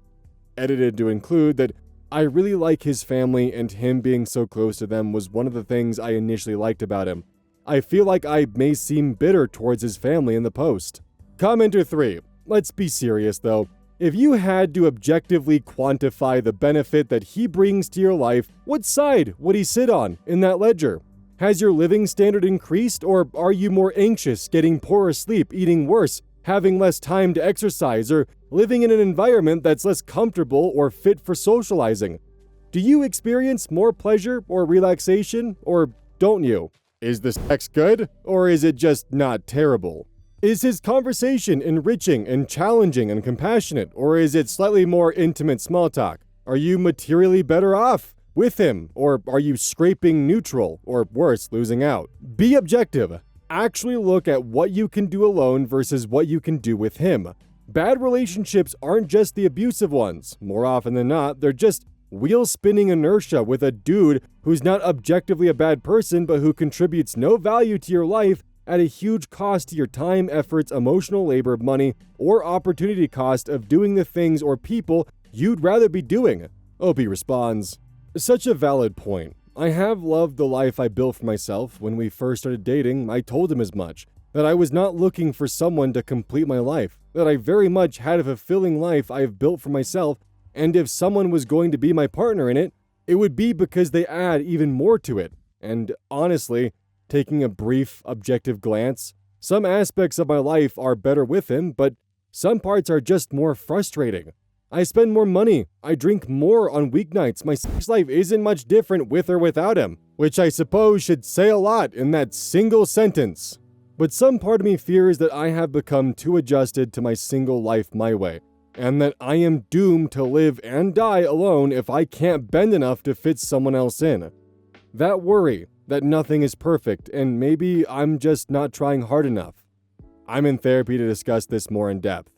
Edited to include that I really like his family, and him being so close to them was one of the things I initially liked about him. I feel like I may seem bitter towards his family in the post. Commenter 3. Let's be serious though. If you had to objectively quantify the benefit that he brings to your life, what side would he sit on in that ledger? Has your living standard increased, or are you more anxious, getting poorer sleep, eating worse, having less time to exercise, or living in an environment that's less comfortable or fit for socializing? Do you experience more pleasure or relaxation, or don't you? Is the sex good, or is it just not terrible? Is his conversation enriching and challenging and compassionate, or is it slightly more intimate small talk? Are you materially better off? with him, or are you scraping neutral, or worse, losing out? Be objective. Actually look at what you can do alone versus what you can do with him. Bad relationships aren't just the abusive ones. More often than not, they're just wheel-spinning inertia with a dude who's not objectively a bad person, but who contributes no value to your life at a huge cost to your time, efforts, emotional labor, money, or opportunity cost of doing the things or people you'd rather be doing. Opie responds, such a valid point. I have loved the life I built for myself. When we first started dating, I told him as much, that I was not looking for someone to complete my life, that I very much had a fulfilling life I have built for myself, and if someone was going to be my partner in it, it would be because they add even more to it. And honestly, taking a brief, objective glance, some aspects of my life are better with him, but some parts are just more frustrating. I spend more money, I drink more on weeknights, my sex life isn't much different with or without him, which I suppose should say a lot in that single sentence. But some part of me fears that I have become too adjusted to my single life my way, and that I am doomed to live and die alone if I can't bend enough to fit someone else in. That worry, that nothing is perfect, and maybe I'm just not trying hard enough. I'm in therapy to discuss this more in depth.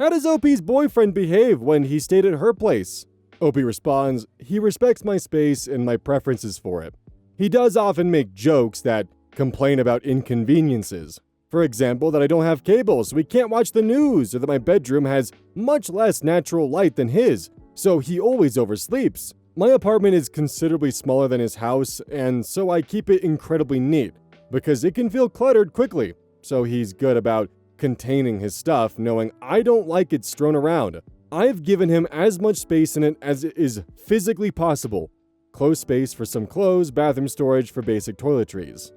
How does OP's boyfriend behave when he stayed at her place? OP responds, he respects my space and my preferences for it. He does often make jokes that complain about inconveniences. For example, that I don't have cable, so we can't watch the news, or that my bedroom has much less natural light than his, so he always oversleeps. My apartment is considerably smaller than his house, and so I keep it incredibly neat, because it can feel cluttered quickly, so he's good about containing his stuff, knowing I don't like it strewn around. I've given him as much space in it as it is physically possible. Close space for some clothes, bathroom storage for basic toiletries.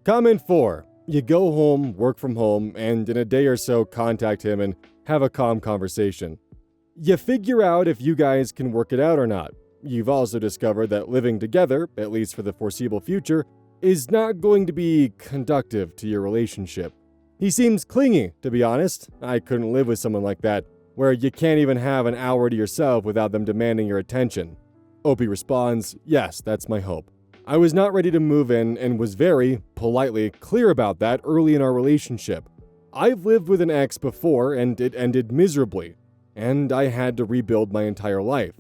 Comment 4. You go home, work from home, and in a day or so contact him and have a calm conversation. You figure out if you guys can work it out or not. You've also discovered that living together, at least for the foreseeable future, is not going to be conducive to your relationship. He seems clingy, to be honest. I couldn't live with someone like that, where you can't even have an hour to yourself without them demanding your attention. Opie responds, yes, that's my hope. I was not ready to move in and was very, politely, clear about that early in our relationship. I've lived with an ex before and it ended miserably, and I had to rebuild my entire life.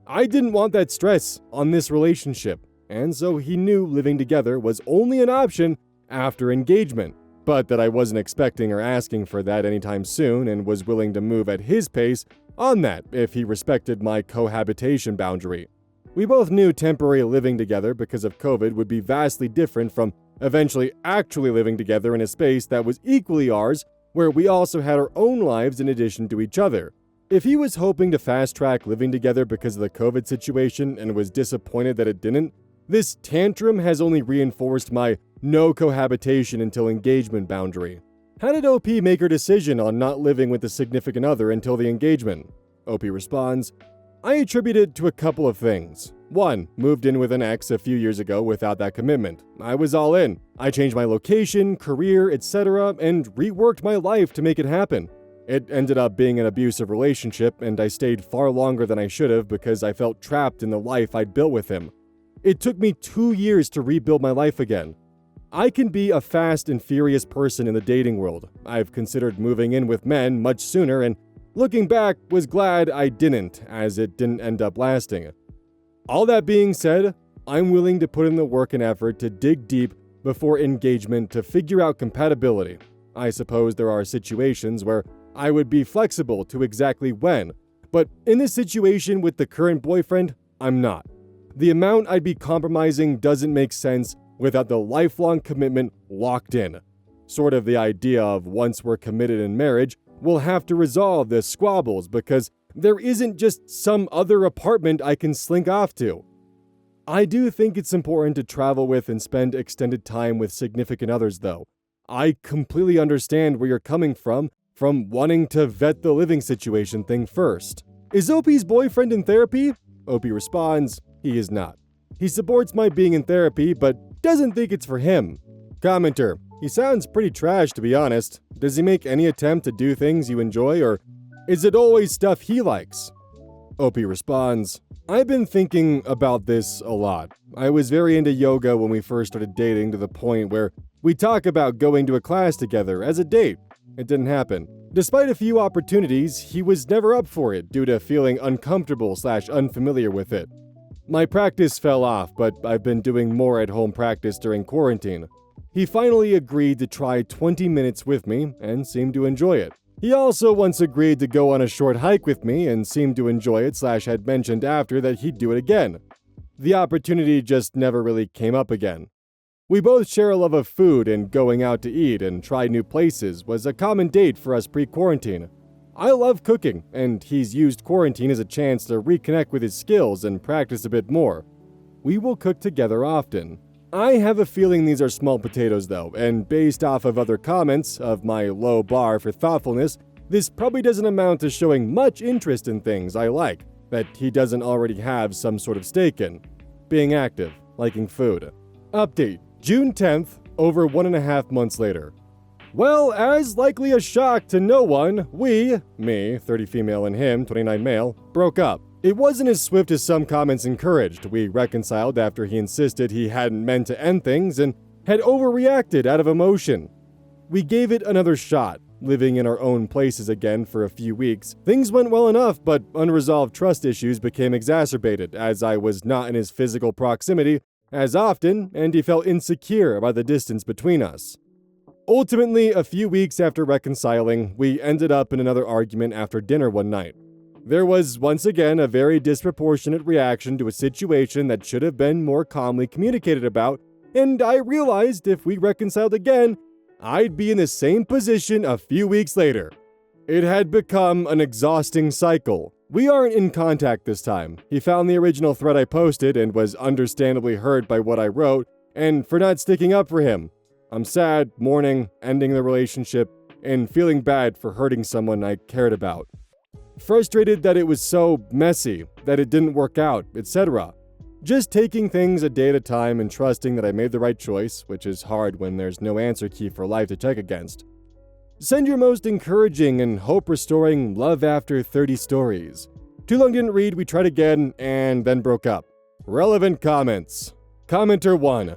I didn't want that stress on this relationship, and so he knew living together was only an option after engagement, but that I wasn't expecting or asking for that anytime soon and was willing to move at his pace on that if he respected my cohabitation boundary. We both knew temporary living together because of COVID would be vastly different from eventually actually living together in a space that was equally ours, where we also had our own lives in addition to each other. If he was hoping to fast-track living together because of the COVID situation and was disappointed that it didn't, this tantrum has only reinforced my no cohabitation until engagement boundary. How did OP make her decision on not living with a significant other until the engagement? OP responds, I attribute it to a couple of things. 1. Moved in with an ex a few years ago without that commitment. I was all in. I changed my location, career, etc., and reworked my life to make it happen. It ended up being an abusive relationship, and I stayed far longer than I should have because I felt trapped in the life I'd built with him. It took me 2 years to rebuild my life again. I can be a fast and furious person in the dating world. I've considered moving in with men much sooner, and looking back, was glad I didn't, as it didn't end up lasting. All that being said, I'm willing to put in the work and effort to dig deep before engagement to figure out compatibility. I suppose there are situations where I would be flexible to exactly when, but in this situation with the current boyfriend, I'm not. The amount I'd be compromising doesn't make sense without the lifelong commitment locked in. Sort of the idea of once we're committed in marriage, we'll have to resolve the squabbles because there isn't just some other apartment I can slink off to. I do think it's important to travel with and spend extended time with significant others though. I completely understand where you're coming from wanting to vet the living situation thing first. Is OP's boyfriend in therapy? OP responds, he is not. He supports my being in therapy, but doesn't think it's for him. Commenter, he sounds pretty trash to be honest. Does he make any attempt to do things you enjoy, or is it always stuff he likes? Opie responds, I've been thinking about this a lot. I was very into yoga when we first started dating, to the point where we talk about going to a class together as a date. It didn't happen. Despite a few opportunities, he was never up for it due to feeling uncomfortable/unfamiliar with it. My practice fell off, but I've been doing more at-home practice during quarantine. He finally agreed to try 20 minutes with me and seemed to enjoy it. He also once agreed to go on a short hike with me and seemed to enjoy it/had mentioned after that he'd do it again. The opportunity just never really came up again. We both share a love of food, and going out to eat and try new places was a common date for us pre-quarantine. I love cooking, and he's used quarantine as a chance to reconnect with his skills and practice a bit more. We will cook together often. I have a feeling these are small potatoes though, and based off of other comments of my low bar for thoughtfulness, this probably doesn't amount to showing much interest in things I like, that he doesn't already have some sort of stake in. Being active, liking food. Update, June 10th, over 1.5 months later. Well, as likely a shock to no one, we, me, 30 female and him, 29 male, broke up. It wasn't as swift as some comments encouraged. We reconciled after he insisted he hadn't meant to end things and had overreacted out of emotion. We gave it another shot, living in our own places again for a few weeks. Things went well enough, but unresolved trust issues became exacerbated as I was not in his physical proximity as often, and he felt insecure about the distance between us. Ultimately, a few weeks after reconciling, we ended up in another argument after dinner one night. There was once again a very disproportionate reaction to a situation that should have been more calmly communicated about, and I realized if we reconciled again, I'd be in the same position a few weeks later. It had become an exhausting cycle. We aren't in contact this time. He found the original thread I posted and was understandably hurt by what I wrote, and for not sticking up for him. I'm sad, mourning, ending the relationship, and feeling bad for hurting someone I cared about. Frustrated that it was so messy, that it didn't work out, etc. Just taking things a day at a time and trusting that I made the right choice, which is hard when there's no answer key for life to check against. Send your most encouraging and hope-restoring love after 30 stories. Too long didn't read, we tried again, and then broke up. Relevant comments. Commenter 1.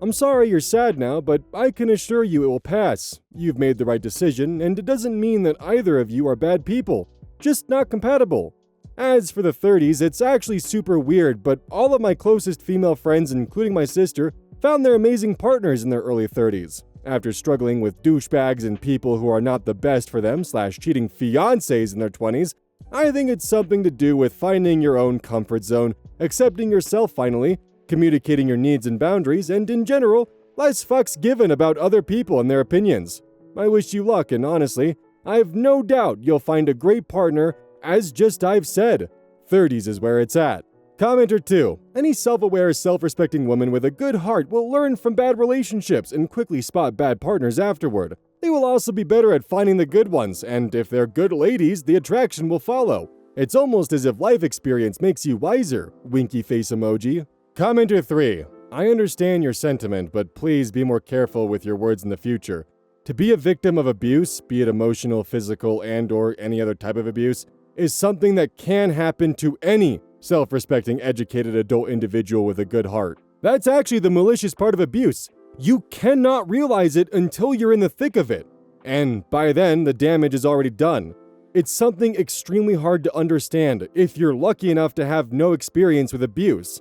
I'm sorry you're sad now, but I can assure you it will pass. You've made the right decision, and it doesn't mean that either of you are bad people. Just not compatible. As for the 30s, it's actually super weird, but all of my closest female friends, including my sister, found their amazing partners in their early 30s. After struggling with douchebags and people who are not the best for them/cheating fiancés in their 20s, I think it's something to do with finding your own comfort zone, accepting yourself finally, communicating your needs and boundaries, and in general, less fucks given about other people and their opinions. I wish you luck, and honestly, I've no doubt you'll find a great partner, as just I've said. 30s is where it's at. Commenter 2. Any self-aware, self-respecting woman with a good heart will learn from bad relationships and quickly spot bad partners afterward. They will also be better at finding the good ones, and if they're good ladies, the attraction will follow. It's almost as if life experience makes you wiser. Winky face emoji. Commenter 3. I understand your sentiment, but please be more careful with your words in the future. To be a victim of abuse, be it emotional, physical, and/or any other type of abuse, is something that can happen to any self-respecting, educated adult individual with a good heart. That's actually the malicious part of abuse. You cannot realize it until you're in the thick of it. And by then, the damage is already done. It's something extremely hard to understand if you're lucky enough to have no experience with abuse.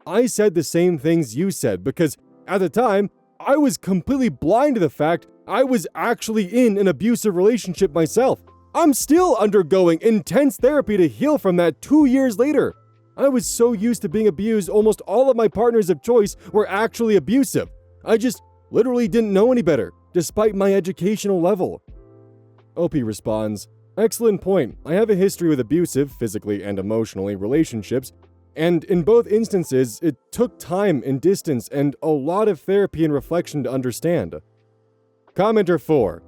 I said the same things you said because, at the time, I was completely blind to the fact I was actually in an abusive relationship myself. I'm still undergoing intense therapy to heal from that 2 years later. I was so used to being abused, almost all of my partners of choice were actually abusive. I just literally didn't know any better, despite my educational level. Opie responds, excellent point. I have a history with abusive, physically and emotionally, relationships, and in both instances, it took time and distance and a lot of therapy and reflection to understand. Commenter 4.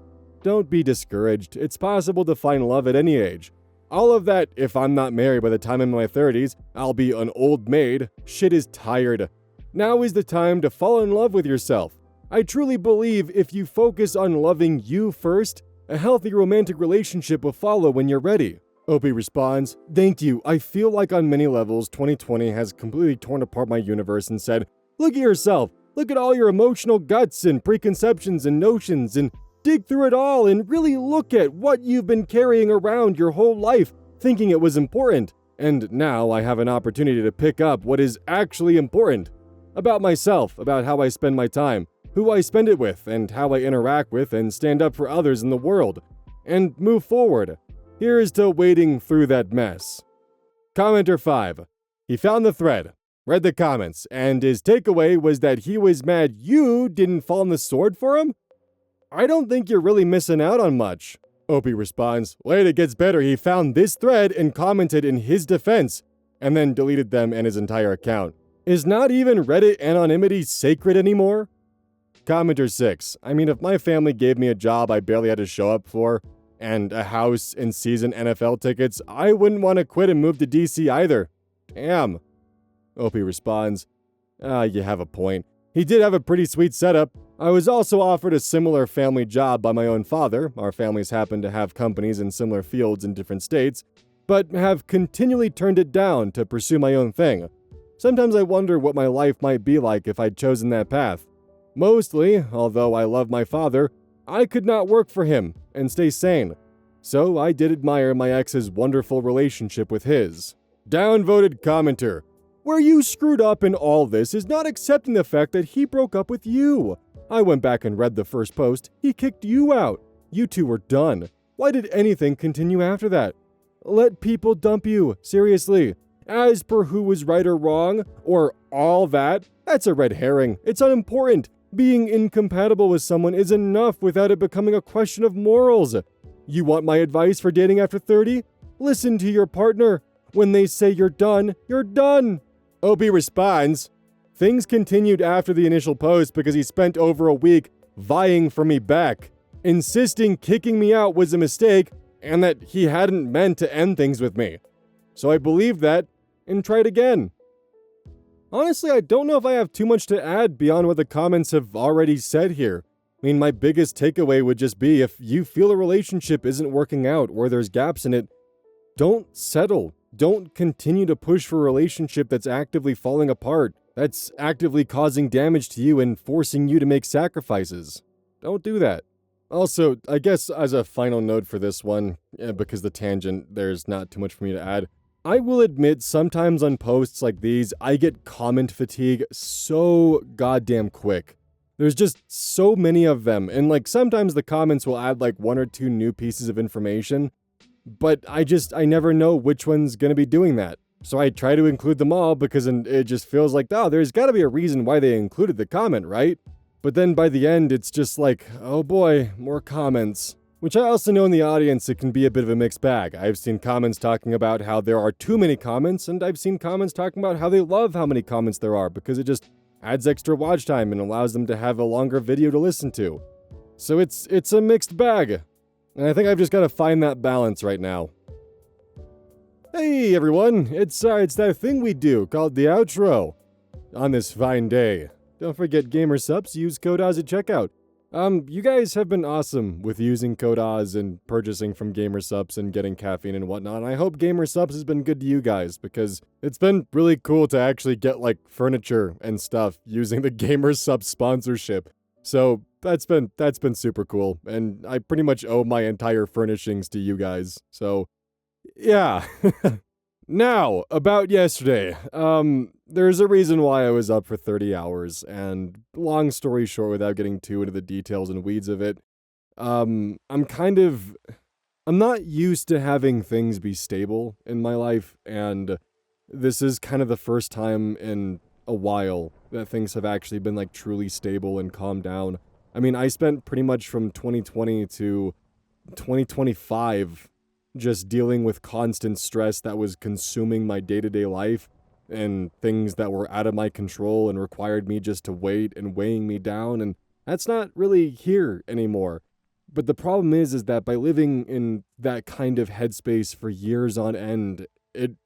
Don't be discouraged. It's possible to find love at any age. All of that, if I'm not married by the time I'm in my 30s, I'll be an old maid. Shit is tired. Now is the time to fall in love with yourself. I truly believe if you focus on loving you first, a healthy romantic relationship will follow when you're ready. Opie responds, "Thank you. I feel like on many levels, 2020 has completely torn apart my universe and said, look at yourself. Look at all your emotional guts and preconceptions and notions and dig through it all and really look at what you've been carrying around your whole life, thinking it was important. And now I have an opportunity to pick up what is actually important. About myself, about how I spend my time, who I spend it with, and how I interact with and stand up for others in the world. And move forward. Here is to wading through that mess." Commenter 5. He found the thread, read the comments, and his takeaway was that he was mad you didn't fall on the sword for him? I don't think you're really missing out on much. Opie responds, "Wait, it gets better. He found this thread and commented in his defense, and then deleted them and his entire account. Is not even Reddit anonymity sacred anymore?" Commenter 6. I mean, if my family gave me a job I barely had to show up for, and a house and season NFL tickets, I wouldn't want to quit and move to DC either. Damn. Opie responds, you have a point. He did have a pretty sweet setup. I was also offered a similar family job by my own father. Our families happen to have companies in similar fields in different states, but have continually turned it down to pursue my own thing. Sometimes I wonder what my life might be like if I'd chosen that path. Mostly, although I love my father, I could not work for him and stay sane. So I did admire my ex's wonderful relationship with his. Downvoted commenter. Where you screwed up in all this is not accepting the fact that he broke up with you. I went back and read the first post. He kicked you out. You two were done. Why did anything continue after that? Let people dump you, seriously. As per who was right or wrong, or all that, that's a red herring. It's unimportant. Being incompatible with someone is enough without it becoming a question of morals. You want my advice for dating after 30? Listen to your partner. When they say you're done, you're done. Opie responds, things continued after the initial post because he spent over a week vying for me back, insisting kicking me out was a mistake and that he hadn't meant to end things with me. So I believed that and tried again. Honestly, I don't know if I have too much to add beyond what the comments have already said here. I mean, my biggest takeaway would just be if you feel a relationship isn't working out or there's gaps in it, don't settle. Don't continue to push for a relationship that's actively falling apart, that's actively causing damage to you and forcing you to make sacrifices. Don't do that. Also, I guess as a final note for this one, because the tangent, there's not too much for me to add, I will admit sometimes on posts like these, I get comment fatigue so goddamn quick. There's just so many of them, and like sometimes the comments will add like one or two new pieces of information, but I never know which one's gonna be doing that. So I try to include them all because it just feels like, oh, there's gotta be a reason why they included the comment, right? But then by the end, it's just like, oh boy, more comments. Which I also know in the audience it can be a bit of a mixed bag. I've seen comments talking about how there are too many comments, and I've seen comments talking about how they love how many comments there are because it just adds extra watch time and allows them to have a longer video to listen to. So it's a mixed bag. And I think I've just got to find that balance right now. Hey everyone, it's that thing we do called the outro. On this fine day. Don't forget Gamer Subs, use code OZ at checkout. You guys have been awesome with using code OZ and purchasing from Gamer Subs and getting caffeine and whatnot. I hope Gamer Subs has been good to you guys because it's been really cool to actually get like furniture and stuff using the Gamer Subs sponsorship. So that's been super cool, and I pretty much owe my entire furnishings to you guys. So yeah. Now, about yesterday. There's a reason why I was up for 30 hours, and long story short, without getting too into the details and weeds of it, I'm not used to having things be stable in my life, and this is kind of the first time in a while that things have actually been like truly stable and calmed down. I mean, I spent pretty much from 2020 to 2025 just dealing with constant stress that was consuming my day-to-day life and things that were out of my control and required me just to wait and weighing me down, and that's not really here anymore. But the problem is that by living in that kind of headspace for years on end, that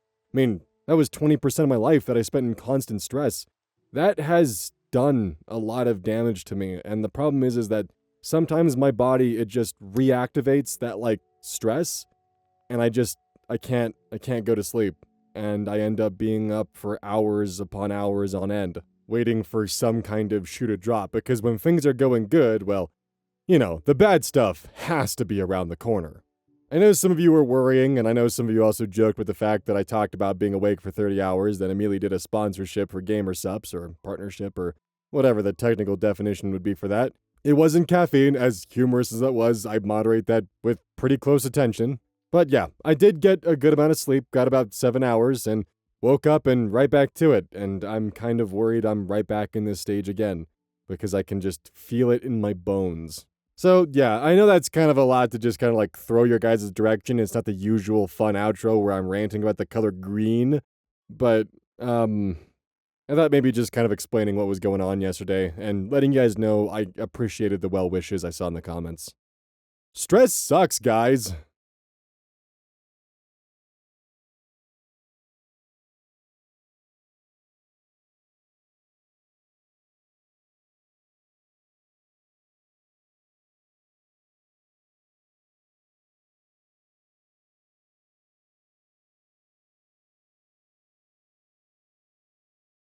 was 20% of my life that I spent in constant stress. That has done a lot of damage to me, and the problem is that sometimes my body, it just reactivates that like stress, and I can't go to sleep. And I end up being up for hours upon hours on end, waiting for some kind of shoe to drop, because when things are going good, well, you know, the bad stuff has to be around the corner. I know some of you were worrying, and I know some of you also joked with the fact that I talked about being awake for 30 hours, then immediately did a sponsorship for Gamer Sups, or partnership, or whatever the technical definition would be for that. It wasn't caffeine, as humorous as it was. I moderate that with pretty close attention. But yeah, I did get a good amount of sleep, got about 7 hours, and woke up and right back to it. And I'm kind of worried I'm right back in this stage again, because I can just feel it in my bones. So yeah, I know that's kind of a lot to just kind of like throw your guys' direction. It's not the usual fun outro where I'm ranting about the color green, but I thought maybe just kind of explaining what was going on yesterday and letting you guys know I appreciated the well wishes I saw in the comments. Stress sucks, guys.